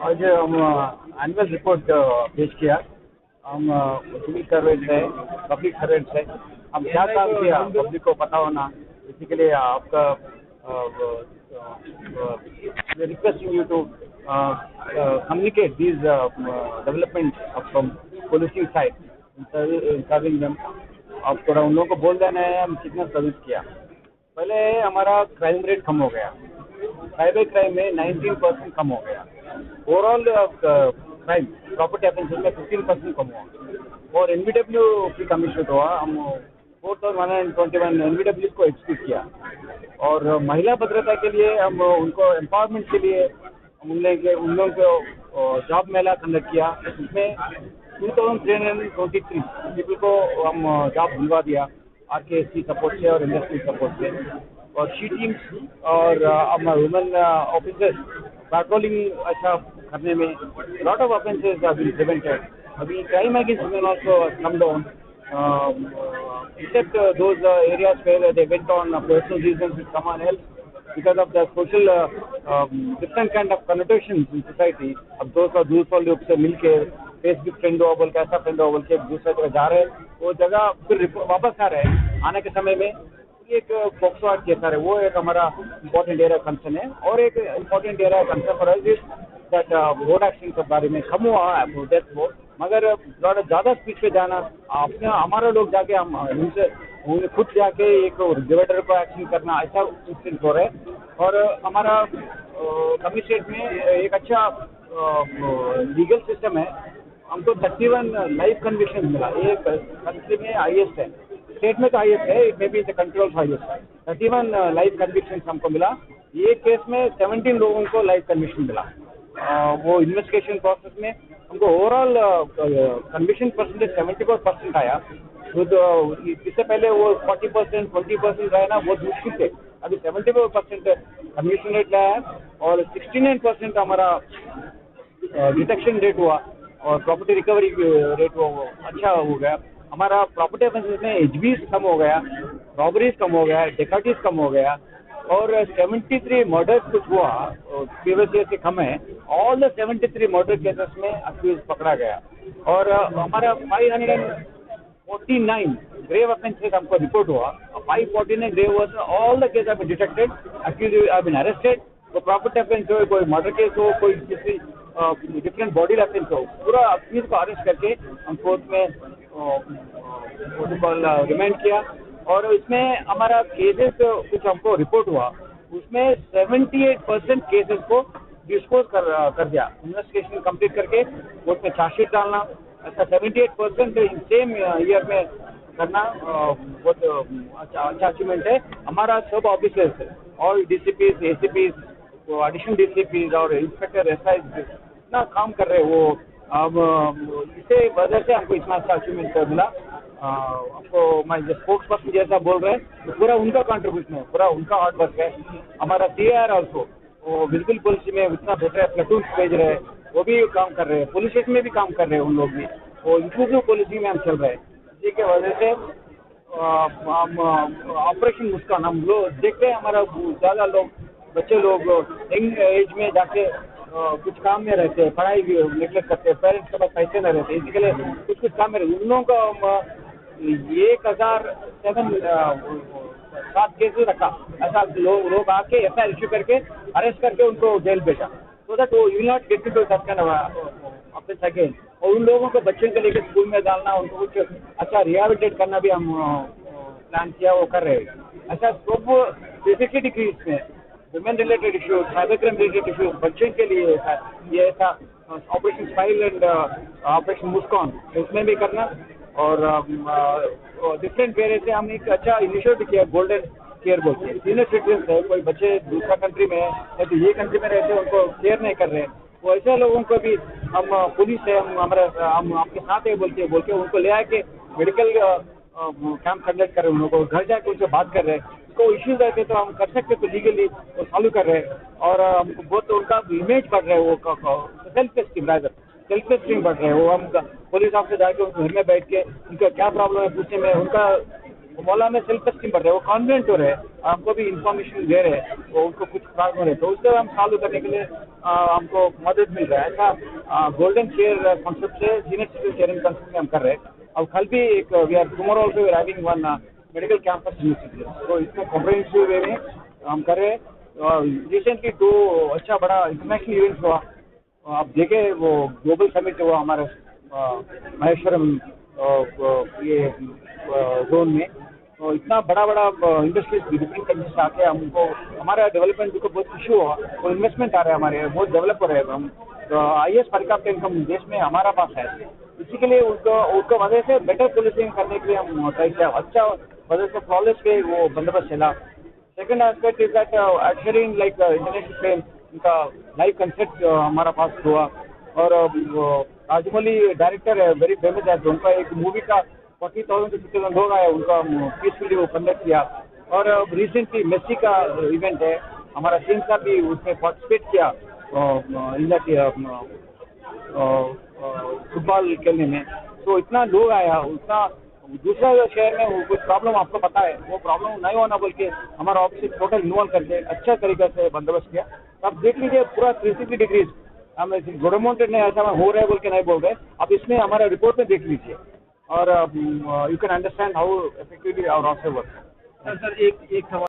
आज हम annual report पेश किया। हम सिविल सर्वेंट है, पब्लिक सर्वेंट है। हम क्या काम किया पब्लिक को पता होना, इसी के लिए आपका requesting you to communicate these development from policing side serving them. आप थोड़ा उन लोगों को बोल देना है हम कितना सर्विस किया। पहले हमारा क्राइम रेट कम हो गया, साइबर क्राइम में 19% कम हो गया। ओवरऑल क्राइम प्रॉपर्टी ऑफेंसेस में 15% कम हुआ। और एनबीडब्ल्यू की कमीशन हुआ, हम 4121 एनबीडब्ल्यू को एग्जीक्यूट किया। और महिला भद्रता के लिए हम उनको एम्पावरमेंट के लिए उन लोगों को जॉब मेला कंडक्ट किया। उसमें 2323 पीपल को हम जॉब दिलवा दिया RKSC सपोर्ट से और इंडस्ट्री सपोर्ट से। और शी टीम्स और वुमेन ऑफिसर्स पेट्रोलिंग अच्छा करने में lot of offences have been prevented. अभी crime against women also come down except those areas where they went on personal reasons with someone else because of the social different kind of connotations in society। अब दूसरे लोग से मिलके Facebook friend हो बोल के, ऐसा फ्रेंड हो बोल के दूसरे जगह जा रहे, वो जगह फिर वापस आ रहे आने के समय में एक पॉक्सो एक्ट केस आ रहे। वो एक हमारा इम्पोर्टेंट एरिया कंसर्न है। और एक important area concern for us is that road accident के बारे में कम हुआ डेथ हो, मगर ज़्यादा स्पीड पे जाना अपने हमारा लोग जाके हम उनसे खुद जाके एक डिवाइडर को एक्शन करना, ऐसा इंसिडेंट हो रहा है। और हमारा कमिश्नरेट में एक अच्छा लीगल सिस्टम है। हमको 31 लाइफ कन्विक्शन मिला। एक कंट्री में हाईएस्ट है, स्टेट में तो हाईएस्ट है, it may be the country of highest. 31 life conviction हमको मिला। ये केस में 17 लोगों को लाइफ कन्विक्शन मिला। वो इन्वेस्टिगेशन प्रोसेस में हमको ओवरऑल कन्विक्शन परसेंटेज 74% आया। इससे पहले वो 40% 20% रहा ना, बहुत मुश्किल थे। अभी 74% कन्विक्शन रेट लाया है और 69% हमारा डिटेक्शन रेट हुआ और प्रॉपर्टी रिकवरी रेट वो अच्छा हो गया। हमारा प्रॉपर्टी ऑफेंसेस में एचबीज कम हो गया, रॉबरीज कम हो गया, डेकाइटीज कम हो गया। और 73 मर्डर्स कुछ हुआ, प्रीवियस ईयर से कम है। ऑल द 73 मर्डर केसेस में अक्यूज पकड़ा गया। और हमारा 549 ग्रेव ऑफेंसेस हमको रिपोर्ट हुआ। 549 grave was all the case have been detected, accused have been arrested. तो प्रॉपर्टी ऑफेंस हो, कोई मर्डर केस हो, कोई किसी डिफरेंट बॉडी ऑफेंस हो, पूरा अक्यूज को अरेस्ट करके हम कोर्ट में रिमांड किया। और इसमें हमारा केसेस कुछ हमको रिपोर्ट हुआ, उसमें 78% केसेस को डिस्पोज कर दिया। इन्वेस्टिगेशन कंप्लीट करके कोर्ट में चार्जशीट डालना, ऐसा 78% सेम ईयर में करना बहुत अच्छा अचीवमेंट है। हमारा सब officers all DCPs, ACPs, additional DCPs और इंस्पेक्टर SIs इतना काम कर रहे वो। अब इसे वजह से हमको इतना अच्छा अचीवमेंट मिला। आपको मैं जो स्पोक्स पर्सन जैसा बोल रहे हैं, तो पूरा उनका कंट्रीब्यूशन है, पूरा उनका हार्ड वर्क है। हमारा CIR ऑल्सो वो विजिबल पुलिस में इतना बेटर प्लेटून भेज रहे हैं, वो भी काम कर रहे हैं। पुलिस स्टेशन में भी काम कर रहे हैं उन लोग भी। वो इंक्लूसिव पुलिसिंग में हम चल रहे हैं। इसी के वजह से हम ऑपरेशन मुस्कान हम लोग देखते हैं। हमारा ज़्यादा लोग बच्चे लोग यंग एज में जाके कुछ काम में रहते हैं, पढ़ाई भी नेगलेक्ट करते हैं, पेरेंट्स के पास पैसे न रहते, इसी के लिए कुछ काम में रहते। उन लोगों का 1007 केसेस रखा। ऐसा लोग आके FIR इश्यू करके अरेस्ट करके उनको जेल भेजा, सो दैट वो will not get into such kind of offence again. और उन लोगों को बच्चों को लेकर स्कूल में डालना, उनको कुछ अच्छा रिहेबिलिटेट करना भी हम प्लान किया, वो कर रहे हैं। ऐसा सब बेसिकली डिक्रीज में women related issues, cyber crime related issues, बच्चों के लिए ये ऐसा ऑपरेशन स्माइल एंड ऑपरेशन मुस्कान इसमें भी करना। और डिफरेंट वेरे से हम एक अच्छा इनिशिएटिव किया, गोल्डन केयर बोलते हैं। सीनियर सिटीजन है, कोई बच्चे दूसरा कंट्री में है तो ये कंट्री में रहते हैं, उनको केयर नहीं कर रहे, वो ऐसे लोगों को भी हम पुलिस है, हम आपके साथ है बोल के उनको ले आके मेडिकल कैंप कंडक्ट कर रहे हैं। उन लोगों को घर जाके उनसे बात कर रहे हैं, को इश्यूज रहते तो हम कर सकते, तो लीगली वो सॉल्व कर रहे हैं। और हमको बहुत उनका इमेज बढ़ रहा है, वो सेल्फ एस्टीम सेल्फ एस्टीम बढ़ रहे हैं। वो हम पुलिस ऑफिसर जाके उनके घर में बैठ के उनका क्या प्रॉब्लम है पूछने में उनका वो मोहल्ला में सेल्फ एस्टीम बढ़ रहे हैं, वो कॉन्फिडेंट हो रहे हैं, हमको भी इंफॉर्मेशन दे रहे हैं, वो उनको कुछ खराब हो रहे हैं, तो उससे हम सॉल्व करने के लिए हमको मदद मिल रहा है। ऐसा गोल्डन चेयर कॉन्सेप्ट से सीनियर सिटीजन शेयरिंग कॉन्सेप्ट में हम कर रहे हैं। अब कल भी एक we are tomorrow also we are having one medical campus university, तो इसमें कॉम्प्रिहेंसिव वे में हम कर रहे हैं। रिसेंटली 2 अच्छा बड़ा इंटरनेशनल इवेंट्स हुआ, आप देखे वो ग्लोबल समिट हुआ हमारे महेश्वरम ये जोन में, तो इतना बड़ा बड़ा इंडस्ट्रीज डिफरेंट कंट्रीज आके हमको हमारा डेवलपमेंट को बहुत इशू हुआ, वो इन्वेस्टमेंट आ रहा है हमारे, बहुत डेवलप हो रहे हैं हम, तो हाईएस्ट पर कैपिटा इनकम देश में हमारा पास है। इसी के लिए उनको वजह से बेटर पोलिसिंग करने के लिए हम ट्राई किया, अच्छा वजह से फ्लॉलेस पे वो बंदोबस्त चला। Second aspect is that sharing like international train, उनका लाइव कंसर्ट हमारा पास हुआ, और राजमौली डायरेक्टर है, वेरी फेमस है, उनका एक मूवी का 40,000 से 50,000 लोग आए, उनका पीसफुली वो कंडक्ट किया। और रिसेंटली मेसी का इवेंट है, हमारा टीम का भी उसमें पार्टिसिपेट किया इन दैट फुटबॉल खेलने में, तो इतना लोग आया, उतना दूसरा शहर में वो कुछ प्रॉब्लम आपको पता है, वो प्रॉब्लम नहीं होना बोल के हमारा ऑफिस टोटल इन्वॉल्व करके अच्छा तरीके से बंदोबस्त किया। तो आप देख लीजिए पूरा 360 डिग्रीज हम गवर्नमेंट ने ऐसा हो रहा है बोल के नहीं बोल रहे, आप इसमें हमारा रिपोर्ट में देख लीजिए, और you can understand how effectively our office work. Sir एक सवाल